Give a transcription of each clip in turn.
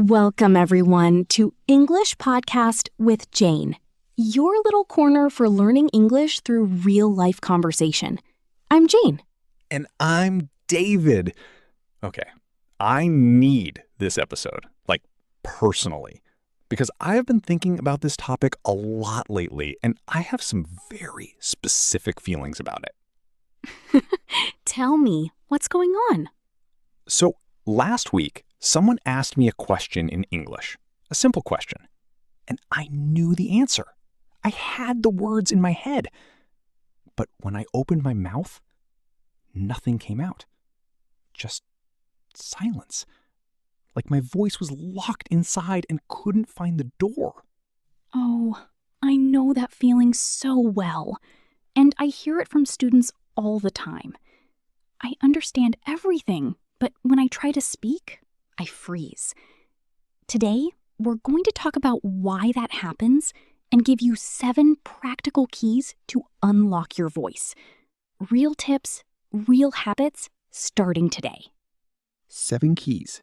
Welcome, everyone, to English Podcast with Jane, your little corner for learning English through real-life conversation. I'm Jane. And I'm David. Okay, I need this episode, like personally, because I have been thinking about this topic a lot lately, and I have some very specific feelings about it. Tell me, what's going on? So last week, someone asked me a question in English, a simple question, and I knew the answer. I had the words in my head. But when I opened my mouth, nothing came out. Just silence. Like my voice was locked inside and couldn't find the door. Oh, I know that feeling so well, and I hear it from students all the time. I understand everything, but when I try to speak, I freeze. Today, we're going to talk about why that happens and give you 7 practical keys to unlock your voice. Real tips, real habits, starting today. 7 keys.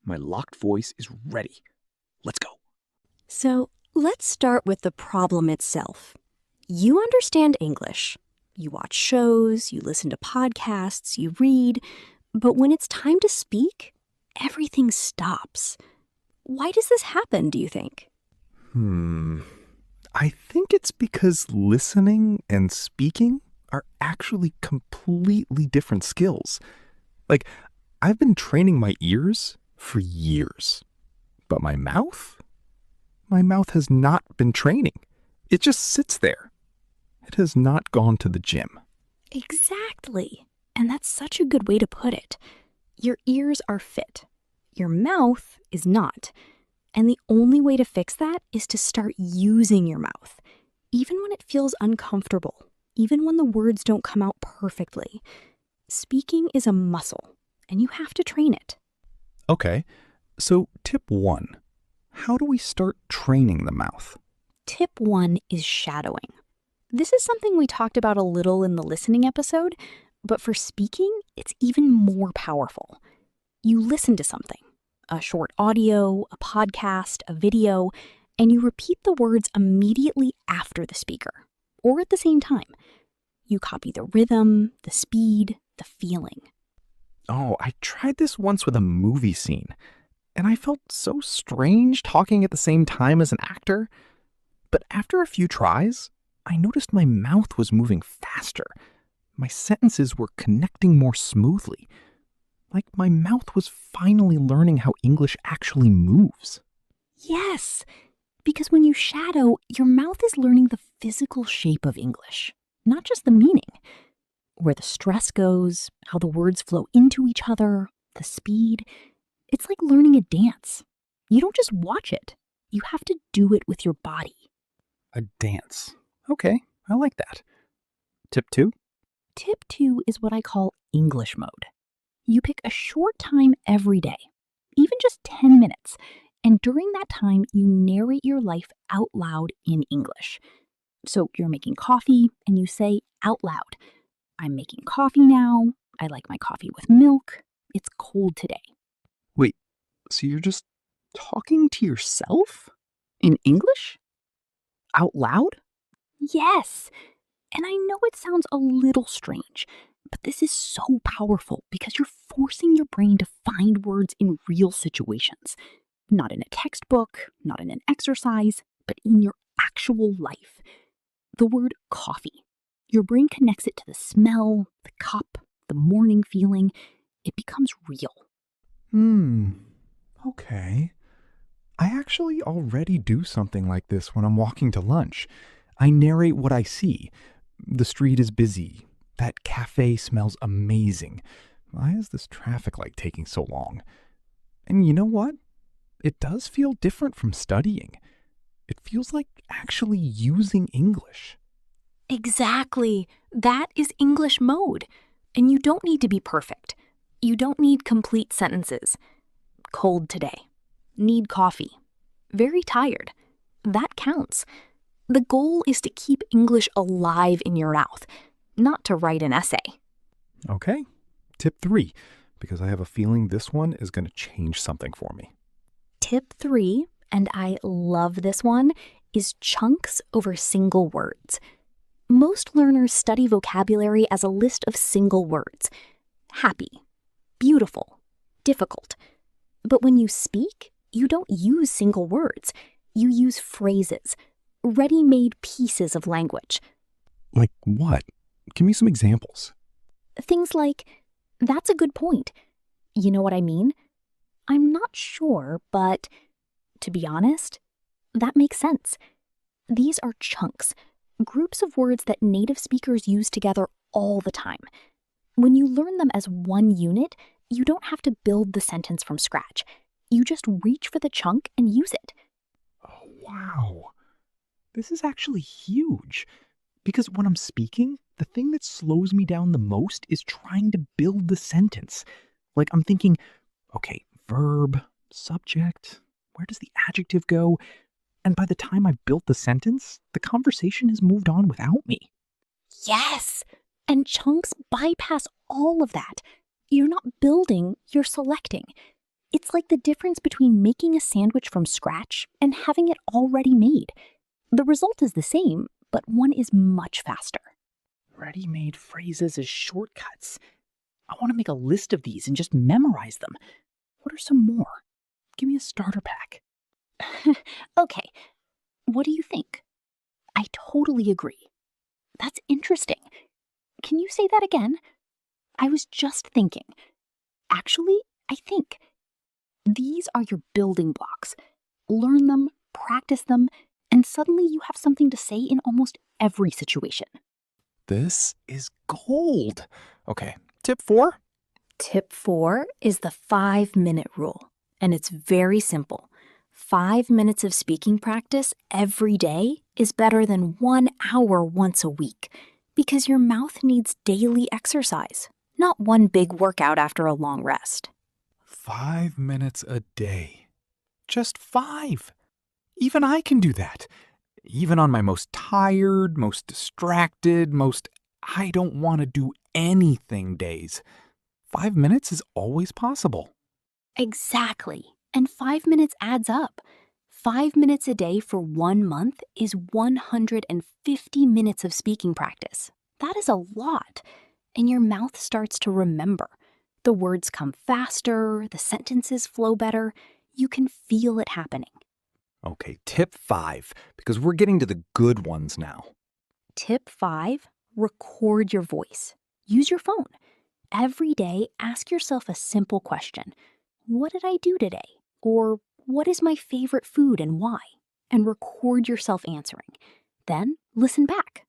My locked voice is ready. Let's go. So, let's start with the problem itself. You understand English. You watch shows, you listen to podcasts, you read, but when it's time to speak, everything stops. Why does this happen, do you think? I think it's because listening and speaking are actually completely different skills. Like, I've been training my ears for years, but my mouth has not been training. It just sits there. It has not gone to the gym. Exactly. And that's such a good way to put it. Your ears are fit. Your mouth is not. And the only way to fix that is to start using your mouth, even when it feels uncomfortable, even when the words don't come out perfectly. Speaking is a muscle, and you have to train it. Okay, so tip 1. How do we start training the mouth? Tip 1 is shadowing. This is something we talked about a little in the listening episode, but for speaking, it's even more powerful. You listen to something, a short audio, a podcast, a video, and you repeat the words immediately after the speaker, or at the same time. You copy the rhythm, the speed, the feeling. Oh, I tried this once with a movie scene, and I felt so strange talking at the same time as an actor. But after a few tries, I noticed my mouth was moving faster. My sentences were connecting more smoothly. Like my mouth was finally learning how English actually moves. Yes, because when you shadow, your mouth is learning the physical shape of English, not just the meaning. Where the stress goes, how the words flow into each other, the speed. It's like learning a dance. You don't just watch it. You have to do it with your body. A dance. Okay, I like that. Tip 2? Tip 2 is what I call English mode. You pick a short time every day, even just 10 minutes, and during that time, you narrate your life out loud in English. So you're making coffee, and you say out loud, I'm making coffee now. I like my coffee with milk. It's cold today. Wait, so you're just talking to yourself? In English? Out loud? Yes. And I know it sounds a little strange, but this is so powerful because you're forcing your brain to find words in real situations. Not in a textbook, not in an exercise, but in your actual life. The word coffee. Your brain connects it to the smell, the cup, the morning feeling. It becomes real. Okay. I actually already do something like this when I'm walking to lunch. I narrate what I see. The street is busy. That cafe smells amazing. Why is this traffic light taking so long? And you know what? It does feel different from studying. It feels like actually using English. Exactly. That is English mode. And you don't need to be perfect. You don't need complete sentences. Cold today. Need coffee. Very tired. That counts. The goal is to keep English alive in your mouth, not to write an essay. Okay. Tip 3, because I have a feeling this one is going to change something for me. Tip 3, and I love this one, is chunks over single words. Most learners study vocabulary as a list of single words. Happy, beautiful, difficult. But when you speak, you don't use single words. You use phrases, ready-made pieces of language. Like what? Give me some examples. Things like, that's a good point. You know what I mean? I'm not sure, but to be honest, that makes sense. These are chunks, groups of words that native speakers use together all the time. When you learn them as one unit, you don't have to build the sentence from scratch. You just reach for the chunk and use it. Oh, wow. This is actually huge. Because when I'm speaking, the thing that slows me down the most is trying to build the sentence. Like I'm thinking, okay, verb, subject, where does the adjective go? And by the time I've built the sentence, the conversation has moved on without me. Yes! And chunks bypass all of that. You're not building, you're selecting. It's like the difference between making a sandwich from scratch and having it already made. The result is the same, but one is much faster. Ready-made phrases as shortcuts. I want to make a list of these and just memorize them. What are some more? Give me a starter pack. Okay, what do you think? I totally agree. That's interesting. Can you say that again? I was just thinking. Actually, I think. These are your building blocks. Learn them, practice them, and suddenly you have something to say in almost every situation. This is gold. Okay, tip 4? Tip 4 is the 5-minute rule, and it's very simple. 5 minutes of speaking practice every day is better than 1 hour once a week, because your mouth needs daily exercise, not one big workout after a long rest. 5 minutes a day. Just 5. Even I can do that. Even on my most tired, most distracted, most I don't want to do anything days. 5 minutes is always possible. Exactly. And 5 minutes adds up. 5 minutes a day for 1 month is 150 minutes of speaking practice. That is a lot. And your mouth starts to remember. The words come faster, the sentences flow better. You can feel it happening. Okay, tip 5, because we're getting to the good ones now. Tip 5, record your voice. Use your phone. Every day, ask yourself a simple question. What did I do today? Or what is my favorite food and why? And record yourself answering. Then listen back.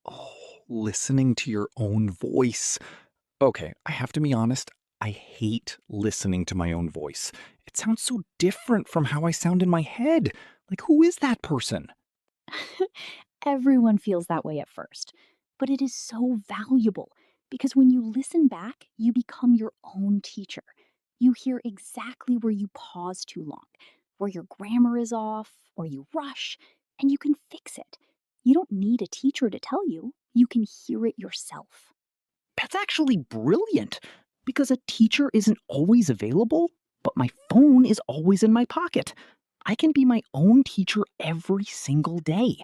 Oh, listening to your own voice. Okay, I have to be honest, I hate listening to my own voice. It sounds so different from how I sound in my head. Like, who is that person? Everyone feels that way at first, but it is so valuable because when you listen back, you become your own teacher. You hear exactly where you pause too long, where your grammar is off, or you rush, and you can fix it. You don't need a teacher to tell you, you can hear it yourself. That's actually brilliant, because a teacher isn't always available, but my phone is always in my pocket. I can be my own teacher every single day,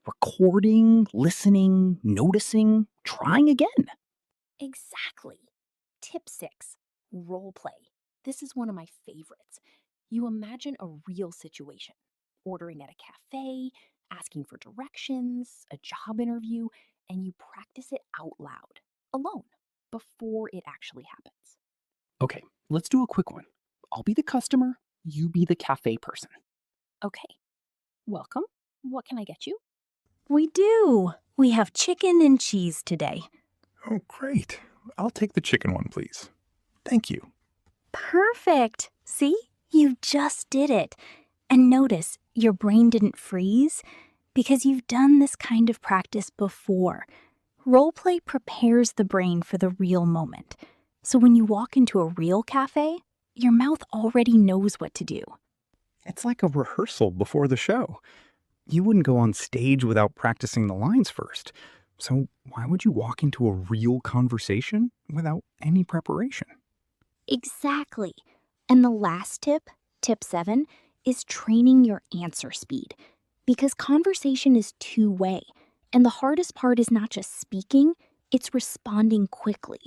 recording, listening, noticing, trying again. Exactly. Tip 6, role play. This is one of my favorites. You imagine a real situation, ordering at a cafe, asking for directions, a job interview, and you practice it out loud, alone, before it actually happens. Okay, let's do a quick one. I'll be the customer, you be the cafe person. Okay. Welcome. What can I get you? We do. We have chicken and cheese today. Oh, great. I'll take the chicken one, please. Thank you. Perfect. See? You just did it. And notice, your brain didn't freeze because you've done this kind of practice before. Roleplay prepares the brain for the real moment. So when you walk into a real cafe, your mouth already knows what to do. It's like a rehearsal before the show. You wouldn't go on stage without practicing the lines first. So why would you walk into a real conversation without any preparation? Exactly. And the last tip, tip 7, is training your answer speed. Because conversation is two-way, and the hardest part is not just speaking, it's responding quickly.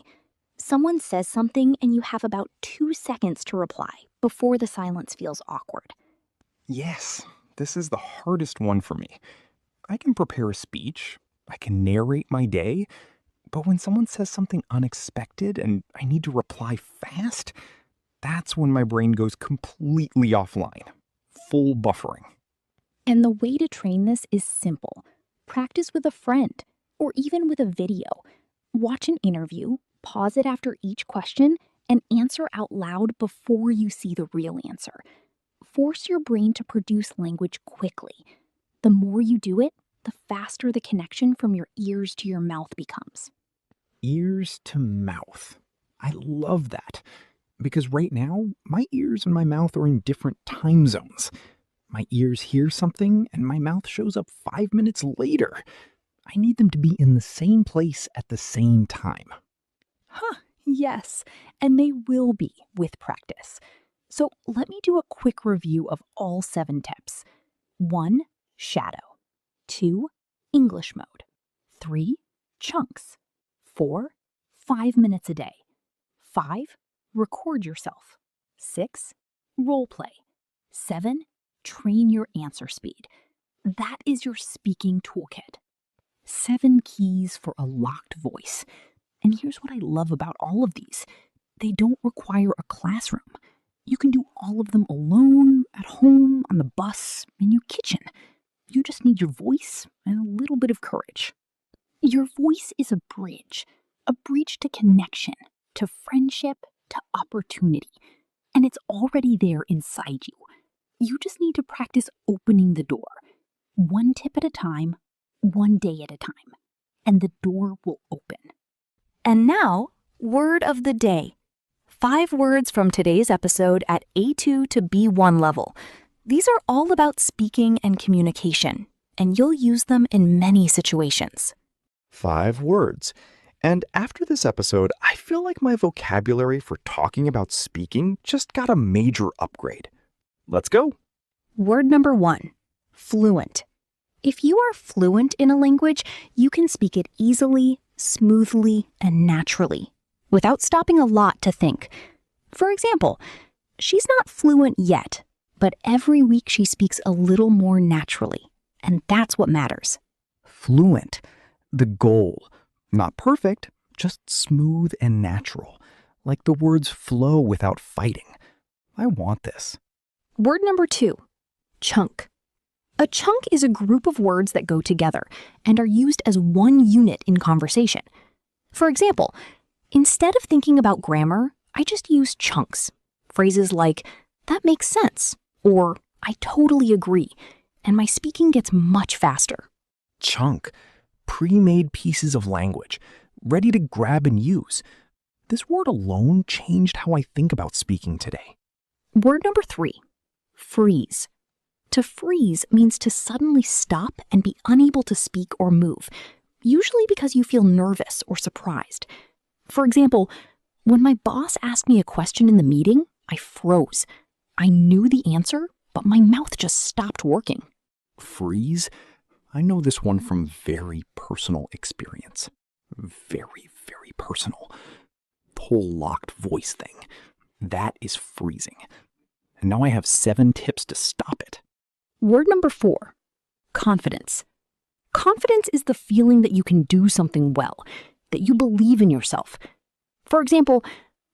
Someone says something and you have about 2 seconds to reply before the silence feels awkward. Yes, this is the hardest one for me. I can prepare a speech, I can narrate my day, but when someone says something unexpected and I need to reply fast, that's when my brain goes completely offline. Full buffering. And the way to train this is simple. Practice with a friend, or even with a video. Watch an interview, pause it after each question, and answer out loud before you see the real answer. Force your brain to produce language quickly. The more you do it, the faster the connection from your ears to your mouth becomes. Ears to mouth. I love that. Because right now, my ears and my mouth are in different time zones. My ears hear something and my mouth shows up 5 minutes later. I need them to be in the same place at the same time. Yes, and they will be with practice. So let me do a quick review of all 7 tips. 1. Shadow. 2. English mode. 3. Chunks. 4. 5 minutes a day. 5. Record yourself. 6. Role play. 7. Train your answer speed. That is your speaking toolkit. 7 keys for a locked voice. And here's what I love about all of these. They don't require a classroom. You can do all of them alone, at home, on the bus, in your kitchen. You just need your voice and a little bit of courage. Your voice is a bridge to connection, to friendship, to opportunity. And it's already there inside you. You just need to practice opening the door. 1 tip at a time, 1 day at a time. And the door will open. And now, word of the day. 5 words from today's episode at A2 to B1 level. These are all about speaking and communication, and you'll use them in many situations. 5 words. And after this episode, I feel like my vocabulary for talking about speaking just got a major upgrade. Let's go. Word number 1, fluent. If you are fluent in a language, you can speak it easily, smoothly, and naturally, without stopping a lot to think. For example, she's not fluent yet, but every week she speaks a little more naturally, and that's what matters. Fluent. The goal. Not perfect, just smooth and natural. Like the words flow without fighting. I want this. Word number 2, chunk. A chunk is a group of words that go together and are used as one unit in conversation. For example, instead of thinking about grammar, I just use chunks. Phrases like, that makes sense, or I totally agree, and my speaking gets much faster. Chunk. Pre-made pieces of language, ready to grab and use. This word alone changed how I think about speaking today. Word number 3, freeze. To freeze means to suddenly stop and be unable to speak or move, usually because you feel nervous or surprised. For example, when my boss asked me a question in the meeting, I froze. I knew the answer, but my mouth just stopped working. Freeze? I know this one from very personal experience. Very, very personal. The whole locked voice thing. That is freezing. And now I have 7 tips to stop it. Word number 4, confidence. Confidence is the feeling that you can do something well, that you believe in yourself. For example,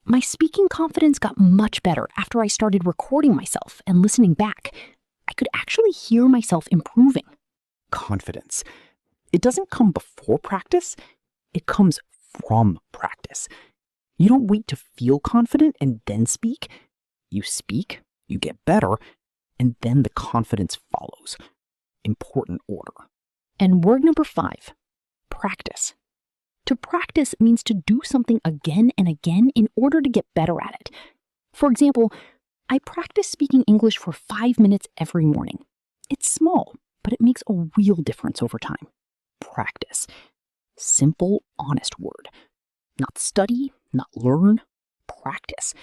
my speaking confidence got much better after I started recording myself and listening back. I could actually hear myself improving. Confidence. It doesn't come before practice, it comes from practice. You don't wait to feel confident and then speak. You speak, you get better, and then the confidence follows. Important order. And word number 5, practice. To practice means to do something again and again in order to get better at it. For example, I practice speaking English for 5 minutes every morning. It's small, but it makes a real difference over time. Practice. Simple, honest word. Not study, not learn, practice.